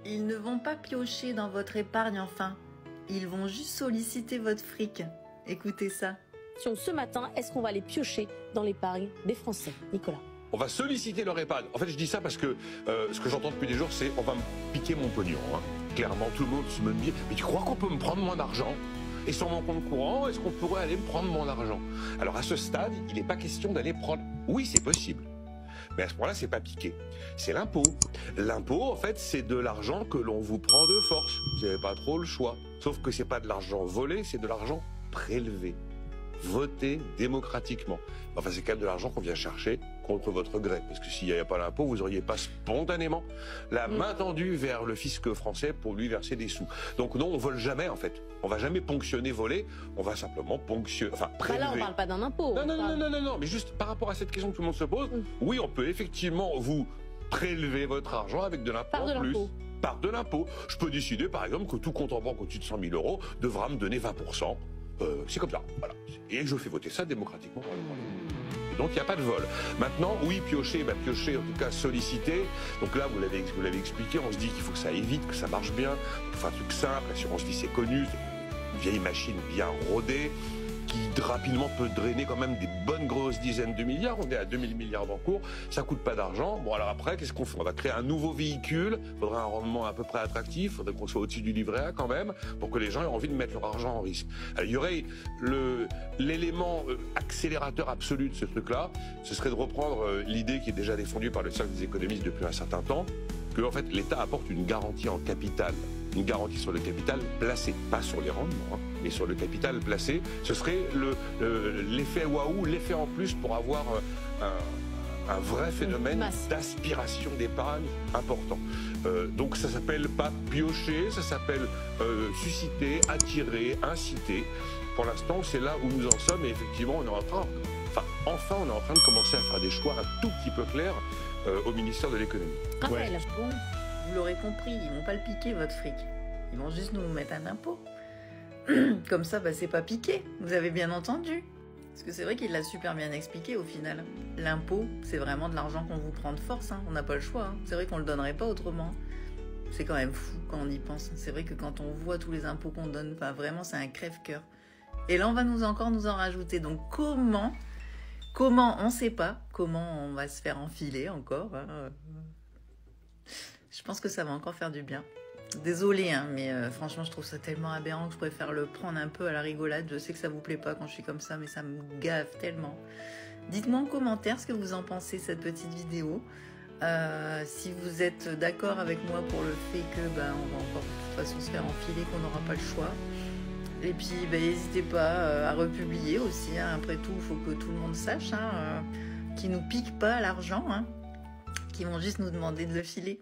Ils ne vont pas piocher dans votre épargne, enfin. Ils vont juste solliciter votre fric. Écoutez ça. Ce matin, est-ce qu'on va aller piocher dans l'épargne des Français? Nicolas. On va solliciter leur épargne. En fait, je dis ça parce que ce que j'entends depuis des jours, c'est on va me piquer mon pognon. Hein. Clairement, tout le monde se me dit « Mais tu crois qu'on peut me prendre mon argent ? Et sur mon compte courant, est-ce qu'on pourrait aller me prendre mon argent ?» Alors à ce stade, il n'est pas question d'aller prendre... Oui, c'est possible. Mais à ce moment-là, c'est pas piqué. C'est l'impôt. L'impôt, en fait, c'est de l'argent que l'on vous prend de force. Vous n'avez pas trop le choix. Sauf que c'est pas de l'argent volé, c'est de l'argent prélevé. Voté démocratiquement. Enfin, c'est quand même de l'argent qu'on vient chercher contre votre gré. Parce que s'il n'y avait pas l'impôt, vous n'auriez pas spontanément la main tendue vers le fisc français pour lui verser des sous. Donc non, on vole jamais, en fait. On va jamais ponctionner, voler. On va simplement ponctionner, enfin, prélever. Là, on parle pas d'un impôt. Non. Mais juste par rapport à cette question que tout le monde se pose, oui, on peut effectivement vous prélever votre argent avec de l'impôt en plus. Par de l'impôt. Je peux décider, par exemple, que tout compte en banque au-dessus de 100 000 € devra me donner 20%. C'est comme ça, voilà. Et je fais voter ça démocratiquement par le Parlement. Et donc il n'y a pas de vol. Maintenant, oui, piocher, piocher, en tout cas solliciter. Donc là, vous l'avez expliqué, on se dit qu'il faut que ça aille vite, que ça marche bien. Il faut un truc simple, l'assurance vie c'est connu, c'est une vieille machine bien rodée, qui rapidement peut drainer quand même des bonnes grosses dizaines de milliards. On est à 2000 milliards d'encours, ça coûte pas d'argent. Bon alors après, qu'est-ce qu'on fait? On va créer un nouveau véhicule, il faudra un rendement à peu près attractif, il faudrait qu'on soit au-dessus du livret A quand même, pour que les gens aient envie de mettre leur argent en risque. Alors, il y aurait l'élément accélérateur absolu de ce truc-là, ce serait de reprendre l'idée qui est déjà défendue par le cercle des économistes depuis un certain temps, que en fait l'État apporte une garantie en capital. Une garantie sur le capital placé, pas sur les rendements, mais sur le capital placé. Ce serait l'effet waouh, l'effet en plus pour avoir un vrai phénomène d'aspiration d'épargne important. Donc ça s'appelle pas piocher, ça s'appelle susciter, attirer, inciter. Pour l'instant, c'est là où nous en sommes et effectivement, on est en train de commencer à faire des choix un tout petit peu clairs au ministère de l'économie. Raphaël. Bon, vous l'aurez compris, ils vont pas le piquer votre fric. Ils vont juste nous mettre un impôt. Comme ça, c'est pas piqué. Vous avez bien entendu. Parce que c'est vrai qu'il l'a super bien expliqué au final. L'impôt, c'est vraiment de l'argent qu'on vous prend de force. Hein. On n'a pas le choix. Hein. C'est vrai qu'on le donnerait pas autrement. C'est quand même fou quand on y pense. C'est vrai que quand on voit tous les impôts qu'on donne, vraiment, c'est un crève-cœur. Et là, on va encore nous en rajouter. Donc comment on sait pas comment on va se faire enfiler encore. Hein. Je pense que ça va encore faire du bien. Désolée, hein, mais franchement, je trouve ça tellement aberrant que je préfère le prendre un peu à la rigolade. Je sais que ça vous plaît pas quand je suis comme ça, mais ça me gave tellement. Dites-moi en commentaire ce que vous en pensez, cette petite vidéo. Si vous êtes d'accord avec moi pour le fait que on va encore de toute façon se faire enfiler, qu'on n'aura pas le choix. Et puis, n'hésitez pas à republier aussi. Hein. Après tout, il faut que tout le monde sache qu'ils ne nous piquent pas l'argent, qu'ils vont juste nous demander de le filer.